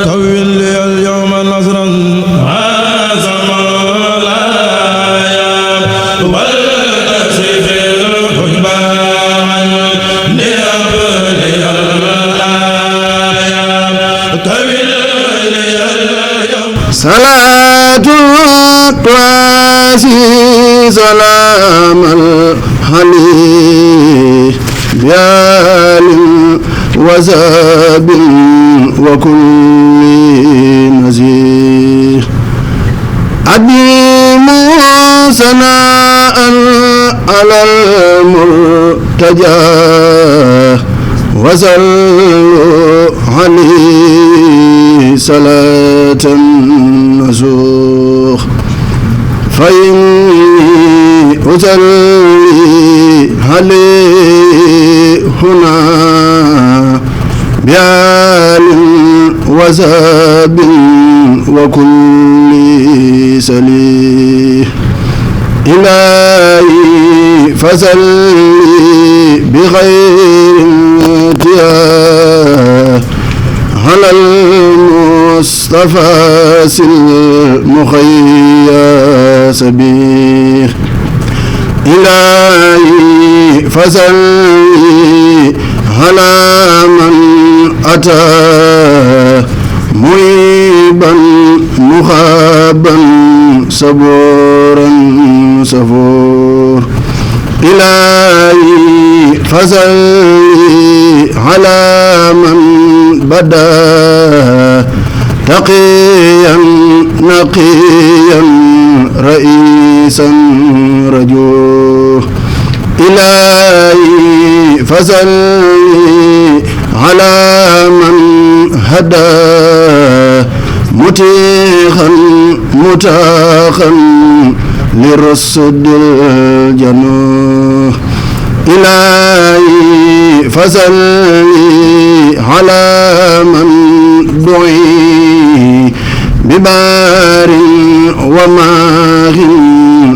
طول لي اليوم نصرا هذا مولاي والنسيف الحجبان لأبلي الآية طول لي اليوم صلاة تواسي سلام الحليم بيال وزاب وكل نزير عديم سناء على المرتجى وصلوا عليه صلاة نسوخ فإني أصلي عليه هنا بآل وزاب وكل سليم إلهي فصلي بخير انتهاء على المصطفى المخياس به إلهي فصلي على من أتى مهيبا مخابا صبورا صفور إلهي فصلي على من بدا تقيا نقيا رئيسا رجوه إلهي فصلي على من هدى متيخا متاخا لرصد الجنوح إلهي فصلي على من دعي ببار وماغ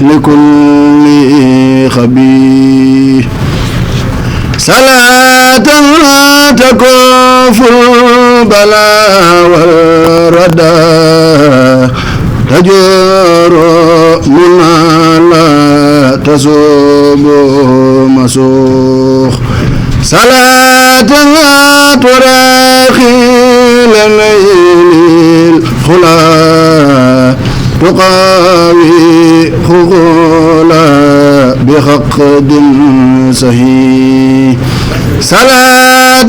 لكل خبير صلاة تكف البلاء والردى تجور منا لا تصوب مسوخ صلاة تراخي لليل الخلا تقاوي خغولا بخقد صحيح صلاة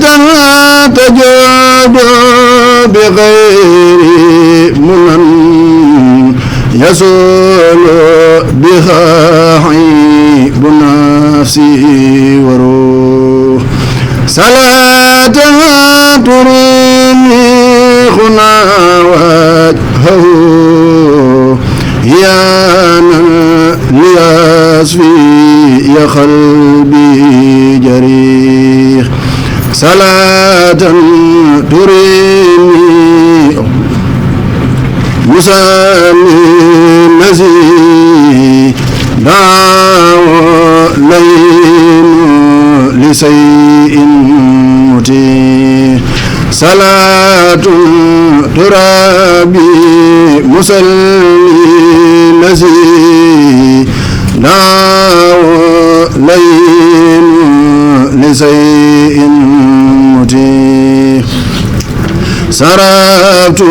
تجود بغير منن يزول بها عيب نفسي وروح صلاة تريني خنا وجهه يانا ليصفي يا قلبي جريح صلاة تريني مسامي نزي دعو لين لسيء متيح صلاة ترابي مسلي نزي دعو لين لسيء متيح صرفت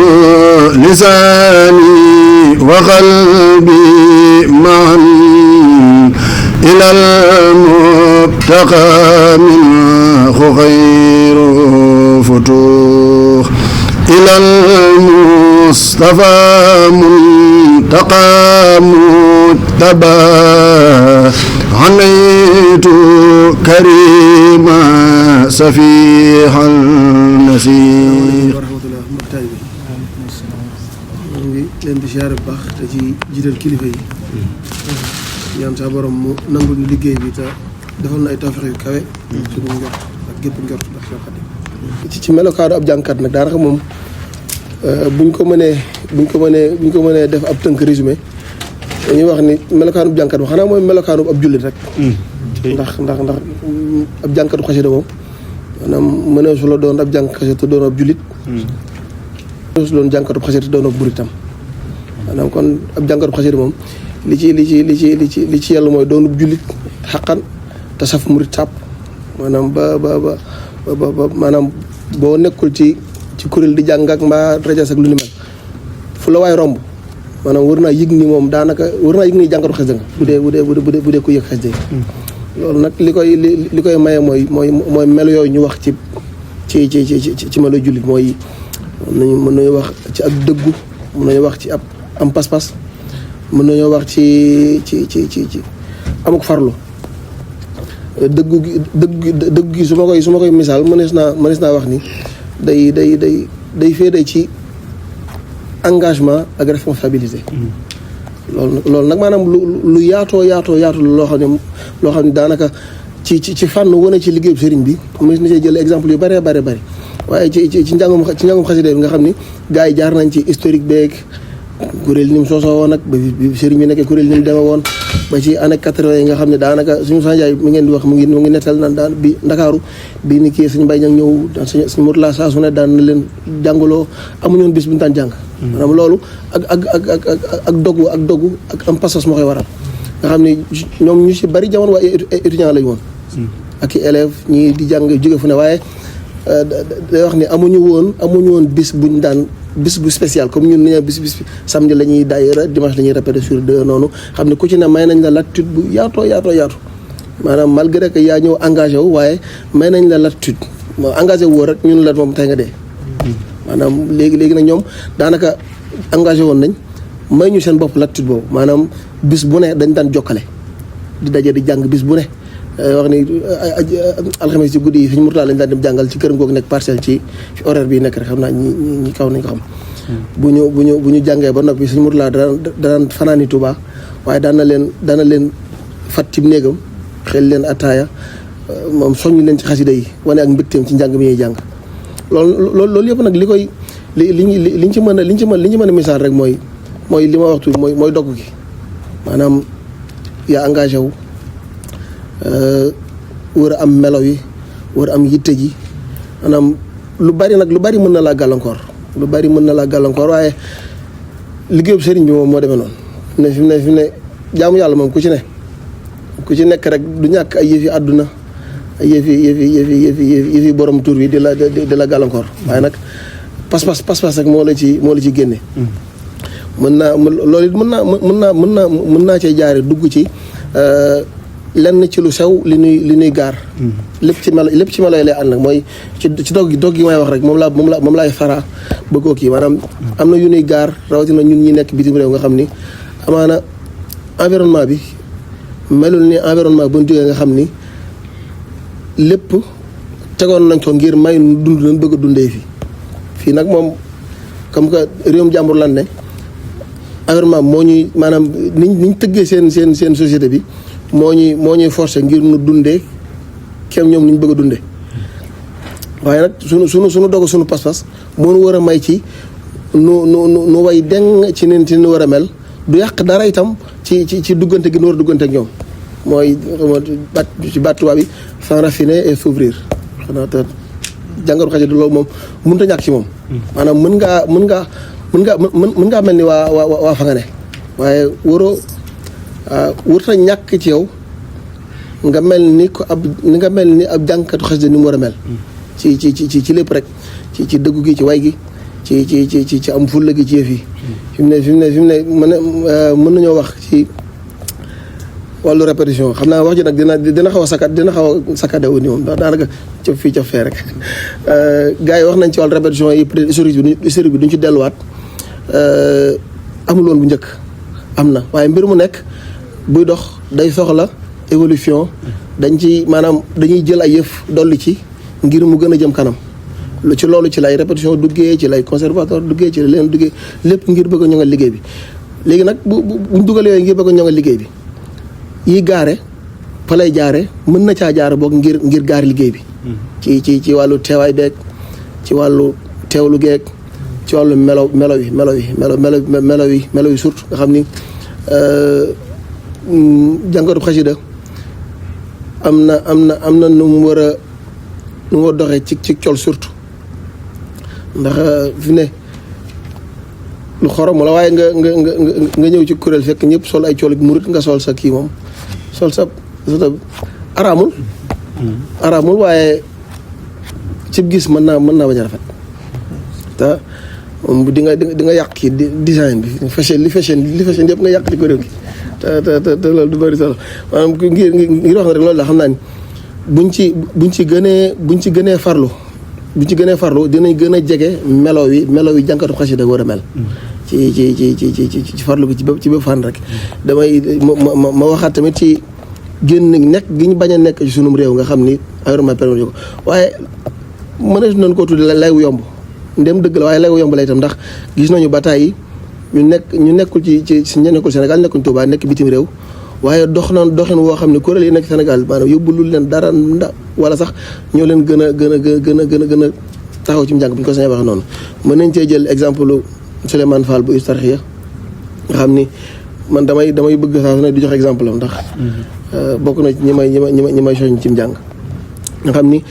لساني وقلبي معا إلى المبتقى منه خير فتوح إلى المصطفى منتقى متبى عنيت كريما سفيح النسير leen di siyaare bu baax te ci jiital kilifa yi ñaan sa borom mu nangul ñu liggéey bi te defal na ay tawfeex yu kawe suñu njort ak gépp njort ndax soo xati ci melokaanu ab jàngkat nag daanaka moom buñ ko mënee def ab tënk résumé dañuy wax ni melokaanu ab jàngkat bi xanaa mooy melokaanu ab jullit rek ndax ab jàngkatu xasida moom maanaam mënee su la doon ab jàng xasida te doon ab jullit su doon jànkatu xasida doon ak buritam maanaam kon ab jànkatu xasida moom li ci yàlla mooy doonub jullit xaqan te saf murit sàpp maanaam ba maanaam boo nekkul ci kuréel di jàng ak mbaa rajas ak lu ni mel fu la waay romb maanaam war naa yëg ni moom daanaka war naa yëg ni jànkatu xasida nga bu dee ku yëg xasida yi loolu nag li koy maye mooy melo yooyu ñu wax ci melo jullit mooy mën nañu wax ci ak dëggu mën nañu wax ci ab am pas-pas mën nañoo wax ci amuk farlu dëggu gi su ma koy misaal mënees naa wax ni day féete ci engagement ak responsabilité. loolu nag maanaam lu yaatoo loo xam ne daanaka ci fànn wane ci liggéeyu sëriñ bi mënees na cee jël exemple yu bëree bëri waaye ci njàngum xasida bi nga xam ni gars yi jaar nañ ci historique beeg kuréel ni mu soosoo woon nag ba sëriñ bi nekkee kuréel ni mu demee woon ba ci année 80 yi nga xam ne daanaka suñu sanjaay mi ngeen di wax mu ngi nettal naan daan bi Ndakaaru bi ni kii suñu mbay ñang ñëw daan suñu motulaa saa su ne daan na leen jàngaloo amuñu woon bis bu ñu daan jàng maanaam loolu ak dogu ak am passage moo koy waral nga xam ne ñoom ñu si bari jamono waaye étudiant lañu woon ak i élèves ñii di jàng jóge fu ne waaye day wax ni amuñu woon bis buñ daan bis bu spécial comme ñun ni bis samedi la ñuy daayira dimanche la ñuy répété sur 2 noonu xam ne ku ci ne may nañ la latitude bu yaatoo maanaam malgré que yaa ñëw engagé wu waaye may nañ la latitude moo engagé woo rek ñun la moom tey nga dee maanaam léegi nag ñoom daanaka engagé woon nañ may ñu seen bopp latitude boobu maanaam bis bu ne dañ daan jokkale di daje di jàng bis bu ne wax ni alxames ci guddi yi fi ñu murtaa lañ daan dem jàngal ci këram googu nekk parcelle ci horaire bi nekk rek xam naa ñi kaw nañ ko xam bu ñu jàngee ba noppi suñu murtaa daan fanaani Tuuba waaye daana leen fat ci néegam xel leen ataaya moom soññ leen ci xasida yi wane ak mbégteem ci njàng mi ñuy jàng loolu yëpp nag liñ ci mën a misaal rek mooy li ma waxtu mooy dogg gi maanaam yaa engagé wu war a am melo yi war a am yitte ji maanaam lu bari mën na laa gàllankoor waaye liggéeyub sëriñ bi moom moo demee noonu fi mu ne jaamu yàlla moom ku ci nekk rek du ñàkk ay yëfi àdduna ay yëfi borom tur bi di la gàllankoor waaye nag pas-pas rek moo la ci génne loolu it mën naa cee jaare dugg ci lenn ci lu sew li nuy gaar lépp ci melo yi lay ànd nag mooy ci dog gi may wax rek moom laay fara bëggoo kii maanaam am na yu nuy gaar rawatina ñun ñi nekk bitim réew nga xam ni amaana environnement bi melul ni environnement bu ñu jógee nga xam ni lépp tegoon nañ ko ngir may dund nañ bëgg a dundee fii nag moom comme que réewum jàmbur lan ne environnement moo ñuy maanaam niñ tëggee seen société bi moo ñuy forcé ngir nu dundee kem ñoom niñ bëgg a dundee waaye nag suñu dogu suñu pas-pas moo nu war a may ci nu way deng ci ni war a mel du yàq dara itam ci duggante gi nu war a duggante ak ñoom mooy ci battuwaa bi sans raffiner et s'ouvrir xanaa te jàngaru xasida loolu moom mënut a ñàkk ci moom maanaam mën ngaa mel ni waa fa nga ne waaye wërta ñàkk ci yow nga mel ni ab jànkatu xasida ni mu war a mel ci lépp rek ci dëggu gi ci way gi ci am fulla gi ci yëf yi fi mu ne mën nañoo wax ci wàllu répétition xam naa wax ji nag dina xaw a saccadé wu ni moom ndax daanaka cëf fii cëf fee rek gars yi wax nañ ci wàllu répétition yi peut être historique bi duñ ci delluwaat amul woon bu njëkk am na waaye mbir mu nekk buy dox day soxla évolution dañuy jël ay yëf dolli ci ngir mu gën a jëm kanam ci loolu ci lay répétition duggee ci lay conservatoire duggee ci leen duggee lépp ngir bëgg a ñoŋal liggéey bi léegi nag buñ dugalee yooyu ngir bëgg a ñoŋal liggéey bi yi gaare fa lay jaare mën na caa jaare boog ngir gaari liggéey bi ci wàllu teewaay beeg ci wàllu teewlu geeg ci wàllu melo yi surtout nga xam ni jàngatu xasida am na nu mu war a doxee ci col surtout ndax fi ne lu xorom la waaye nga ñëw ci kuréel fekk ñëpp sol ay cool murit nga sol sa kii moom sol sa araamul waaye cib gis mën naa bañ a rafet te di nga yàq kii design bi li fashion yëpp nga yàq ci kuréel gi te loolu du bëri solo maanaam ngir wax na rek loolu la xam naa ni buñ ci gënee farlu dinañ gën a jege melo yi jànkatu xasida war a mel ci farlu bi ci bépp fànn rek damay ma waxaat tamit ci génn nekk gi ñu bañ a nekk ci sunum réew nga xam ni environnement permettre ko waaye mënees nañ koo tudde lay wu yomb ndem dëgg la waaye lay wu yomb la itam ndax gis nañu bataay yi ñu nekkul ci ñu nekkul Sénégal nekkuñ Touba nekk bitim réew waaye doxin woo xam ne kuréel yi nekk Sénégal maanaam yóbbulul leen dara wala sax ñoo leen gën a taxaw ci njàng bu ñu ko sañee waxee noonu. mën nañ cee jël exemple Souleymane Fall bu Hizbut-Tarqiyyah nga xam ni man damay bëgg saa su ne di jox exemple am ndax bokk na ci ñi may soñ ci njàng nga xam ni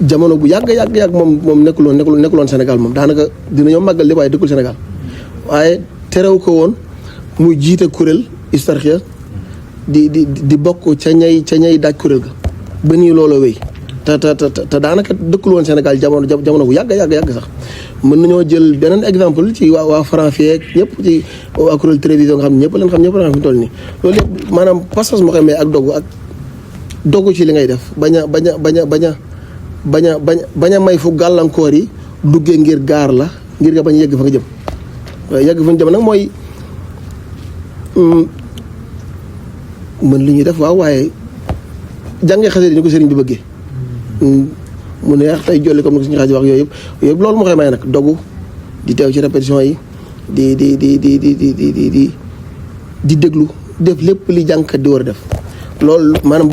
jamono bu yàgg moom nekkuloon Sénégal moom daanaka dinañoo màggal li waaye dëkkul Sénégal waaye terew ko woon muy jiite kuréel Hizbut-Tarqiyyah di bokk ca ñay daaj kuréel ga ba nii looloo wéy te daanaka dëkkul woon Sénégal jamono bu yàgg sax mën nañoo jël beneen exemple ci waa France yeeg ñëpp ci waa kuréel télévision nga xam ñëpp leen xam fi mu toll nii loolu yëpp maanaam pas-pas moo koy may ak dogu ci li ngay def bañ a may fu gàllankoor yi duggee ngir gaar la ngir nga bañ a yegg fa nga jëm yegg fa nga jëm nag mooy mën li ñuy def waaw waaye jàngee xasee di ñu ko sëriñ bi bëggee mu neex tey jolli comme ni ko suñu xaaj wax yooyu yëpp loolu moo koy may nag dogu di teew ci répétition yi di déglu def lépp li jàngkat di war a def loolu maanaam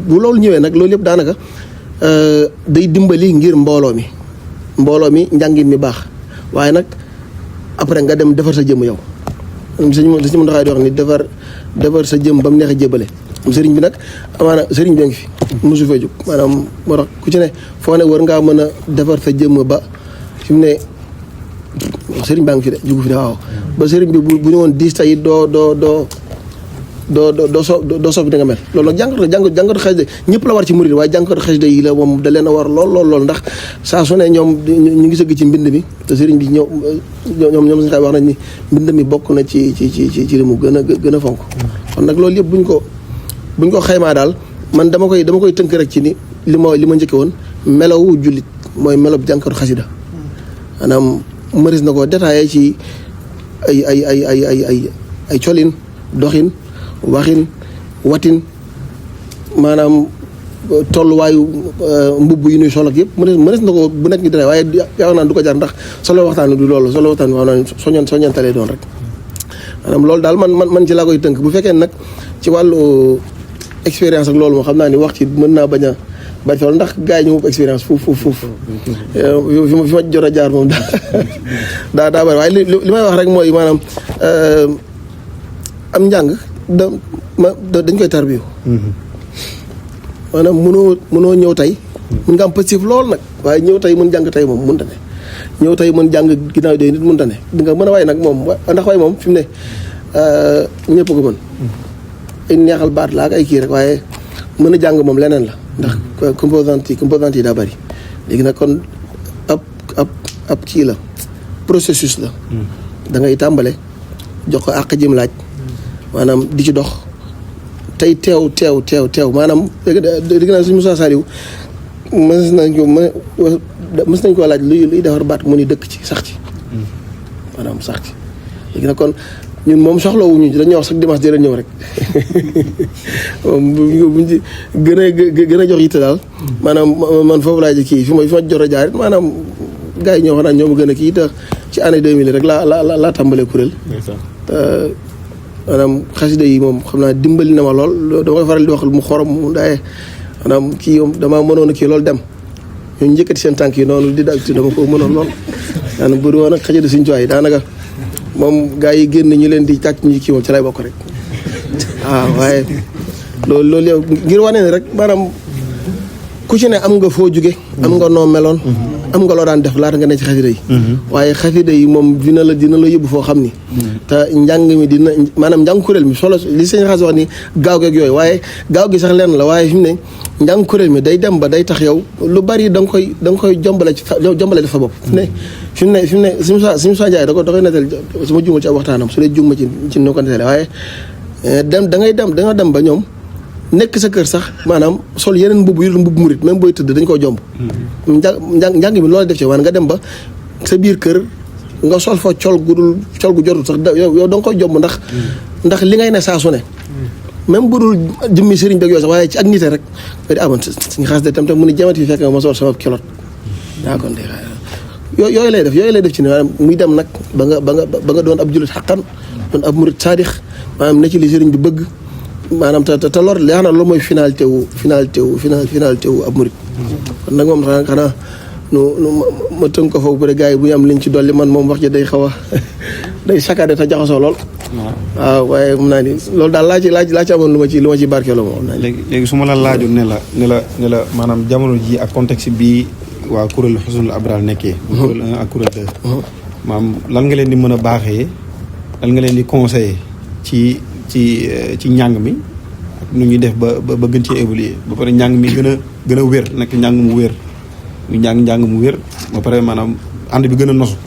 bu loolu ñëwee nag loolu yëpp daanaka day dimbali ngir mbooloo mi njàngin mi baax waaye nag après nga dem defar sa jëmm yow sëñ mën taxaay di wax ni defar sa jëm ba mu neex a jébbale sëriñ bi nag amaana sëriñ bi ngi fi mosu fee jóg maanaam moo tax ku ci ne foo ne war ngaa mën a defar sa jëmm ba fi mu ne sëriñ baa ngi fi de jugu fi de waaw ba sëriñ bi bu ñu woon 10 tey doo soppi da nga mel loolu nag jàngatu xasida ñëpp la war ci murid waaye jàngatu xasida yi la moom da leen a war lool ndax saa su ne ñoom ñu ngi sëgg ci mbind mi te sëriñ bi ñoom suñu xay wax nañ ni mbind mi bokk na ci li mu gën a fonk kon nag loolu yëpp buñ ko xaymaa daal man dama koy tënk rek ci ni li ma njëkke woon melowu jullit mooy melow jàngatu xasida maanaam mëris na ko détaillé ci ay colin doxin waxin watin maanaam tolluwaayu mbubb yi nuy sol ak yëpp mënees na ko bu nekk ngi dara waaye yaakaar naa du ko jar ndax solo waxtaan du loolu solo waxtaan wax naa soññantalee doon rek maanaam loolu daal man ci laa koy tënk bu fekkee nag ci wàllu expérience ak loolu moo xam naa ni wax ci mën naa bañ a bari tool ndax gars yi ñu moom expérience foofu fi ma jot a jaar moom daa bari waaye li may wax rek mooy maanaam am njàng dañ koy tarbiyu maanaam mënoo ñëw tey mën nga am passif lool nag waaye ñëw tey mën jàng tey moom mënta ne ñëw tey mën jàng ginnaaw doy nit mënta ne di nga mën a way nag moom ndax way moom fi mu ne ñëpp ko mën ay neexal baat la ak ay kii rek waaye mën a jàng moom leneen la ndax composante yi daa bari léegi nag kon ab kii la processus la da ngay tàmbale jox ko àq jëm laaj maanaam di ci dox tey teew maanaam dégg naa suñu Moussa Saliou mës nañ koo laaj luy defar baat mu ni dëkk ci sax ci maanaam sax ci léegi nag kon ñun moom soxlawuñu dañuy wax sax dimanche di leen ñëw rek moom buñ ci gën a jox yitte daal maanaam man foofu laa ji kii fi ma jot a jaar maanaam gars yi ñoo xam naa ñoo ma gën a kii te ci année 2000 rek laa tàmbalee kuréel maanaam xasida yi moom xam naa dimbali na ma lool dama koy faral di wax mu xorom mu ndaaye maanaam kii moom damaa mënoon a kii loolu dem ñoo njëkkati seen tànk yi noonu di dal ci dama ko mënoon lool daanaka bëri woon ak xasida suñu cuwaay daanaka moom gars yi génn ñu leen di tàcc ñu kii moom ci lay bokk rek waaw waaye loolu yow ngir wane ne rek maanaam ku ci ne am nga foo jóge am nga noo meloon am nga loo daan def laata nga ne ci xasida yi waaye xasida yi moom dina la yóbbu foo xam ni te njàng mi dina maanaam njàng kuréel mi solo li sëñ xas wax ni gaaw geeg yooyu waaye gaaw gi sax lenn la waaye fi mu ne njàng kuréel mi day dem ba day tax yow lu bari da nga koy jombale def sa bopp fi mu ne suñu saa Njaay da koy nettal su ma juumal ci ab waxtaanam su dee juum ci noo ko nettale waaye dañoo dem ba ñoom nekk sa kër sax maanaam sol yeneen mbubb yu mbubb murit même booy tëdd dañ koo jomb njàng mi loolu def ci waan nga dem ba sa biir kër nga sol fa col gu jotul sax yow da nga koy jomb ndax li ngay ne saa su ne même bu dul jëmmi sëriñ beeg yooyu sax waaye ci ak nite rek nga di amoon suñu xaas de tam mu ni jamat yi fekk ma sol sama kilot yaa kon de yooyu lay def ci ne maanaam muy dem nag ba nga doon ab jullit xaqan doon ab murit saadix maanaam ne ci li sëriñ bi bëgg maanaam te lor li xam na loolu mooy finalité wu ab murit kon nag moom xanaa ma tënk ko foofu bëri gars yi bu ñu am liñ ci dolli man moom wax ji day xaw a day saccadé te jaxasoo lool waaw waaye mun naa ni loolu daal laa ci amoon lu ma ci barkeeloo moom léegi su ma la laajoon ne la maanaam jamono ji ak contexte bii waa kuréel Husnul Abrar nekkee kuréel 1 ak kuréel 2 maam lan nga leen di mën a baaxee lan nga leen di conseiller ci njàng mi ak nu ñuy def ba gën cee évoluer ba pare njàng mi gën a wér nekk njàng mu wér mu njàng mu wér ba pare maanaam ànd bi gën a nosu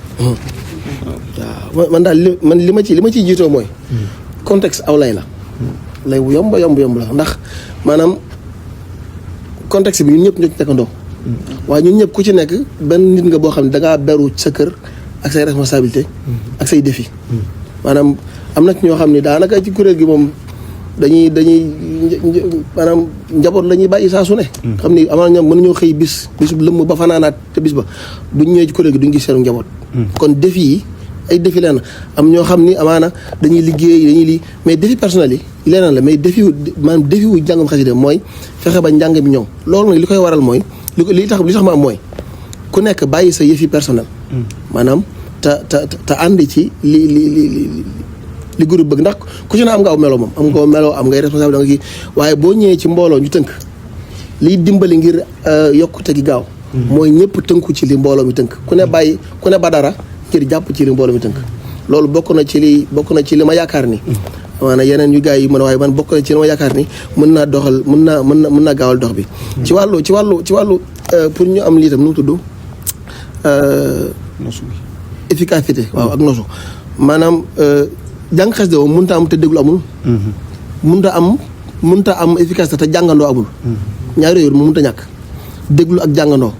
waaw man daal li ma ciy jiitoo mooy contexte aw lay la lay wu yomb la ndax maanaam contexte bi ñun ñëpp ñoo ci nekkandoo waaye ñun ñëpp ku ci nekk benn nit nga boo xam ne dangaa beru sa kër ak say responsabilité ak say défi maanaam am na ci ñoo xam ne daanaka ci kuréel gi moom dañuy maanaam njaboot la ñuy bàyyi saa su ne xam ni amaana ñoom mën nañoo xëy bisu lëmm ba fanaanaat te bis ba buñ ñëwee ci kuréel gi duñ gis seenu njaboot kon défi yi ay défi leen am ñoo xam ni amaana dañuy liggéey mais défi personnel yi leneen la mais défi wu jàngum xasida mooy fexe ba njàng bi ñoom loolu nag li koy waral mooy li tax ma am mooy ku nekk bàyyi sa yëfi personnel maanaam te ànd ci li groupe bëgg ndax ku ci na am nga aw melo moom am nga melo am ngay responsable da nga kii waaye boo ñëwee ci mbooloo ñu tënk liy dimbali ngir yokkute gi gaaw mooy ñëpp tënku ci li mbooloo mi tënk ku ne ba dara ngir jàpp ci li mbooloo mi tënk loolu bokk na ci li ma yaakaar ni maanaam yeneen yu gars yi mën a waaye man bokk na ci li ma yaakaar ni mën naa doxal mën naa gaawal dox bi ci wàllu pour ñu am lii tam nu mu tudd efficacité waaw ak nosu maanaam jàng xasida moom mënut a am te déglu amul mënut a am efficacité te jàngandoo amul ñaari yooyu moom mënut a ñàkk déglu ak jàngandoo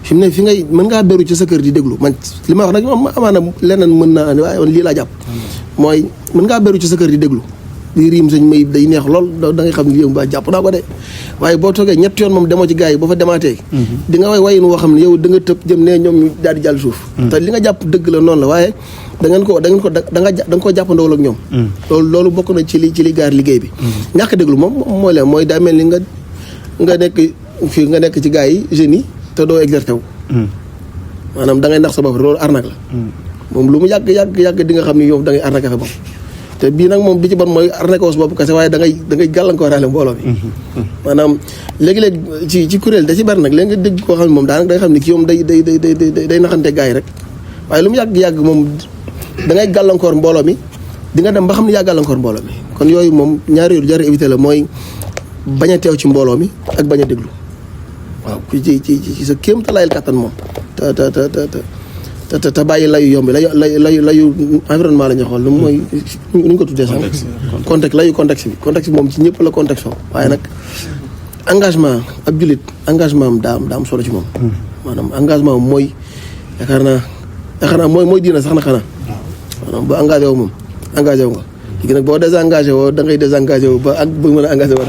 fi mu ne fi ngay mën ngaa beru ci sa kër di déglu man li ma wax nag moom amaana leneen mën naa waaye lii laa jàpp mooy mën ngaa beru ci sa kër di déglu di riim sëñ may day neex lool da ngay xam ne yow ba jàpp naa ko de waaye boo toogee ñett yoon moom demoo ci gars yi boo fa demaatee di nga wayin woo xam ne yow da nga tëb jëm ne ñoom ñu daal di jàll suuf te li nga jàpp dëgg la noonu la waaye da nga koo jàppandoo ak ñoom loolu bokk na ci li gaar liggéey bi ñàkk déglu moom mooy leen mooy daa mel ni nga nekk fii nga nekk ci gars yi jeunes yi te doo exercer wu maanaam da ngay nax sa bopp loolu arnaque la moom lu mu yàgg di nga xam ni yow da ngay arnaque sa bopp te bii nag moom bi ci bon mooy arnaque sa bopp kese waaye da ngay gàllankooraale mbooloo bi maanaam léegi-léeg ci kuréel da ci bari nag léegi nga dégg koo xam ne moom daanaka da nga xam ni kii moom day naxante gars yi rek waaye lu mu yàgg moom da ngay gàllankoor mbooloo mi di nga dem ba xam ne yaa gàllankoor mbooloo mi kon yooyu moom ñaari yooyu jar éviter la mooy bañ a teew ci mbooloo mi ak bañ a déglu waaw ci sa kéem te layal kàttan moom te bàyyi layu yombi layu environnement la ñu xool lu mooy nu ñu ko tuddee sax contexte bi moom ci ñëpp la contexte waaye nag engagement ab jullit engagement am daa am solo ci moom maanaam engagement am mooy yaakaar naa mooy diina sax na xanaa maanaam boo engagé wu moom engagé wu nga léegi nag boo désengagé woo da ngay désengagé wu ba ak bëgg mën a engagé war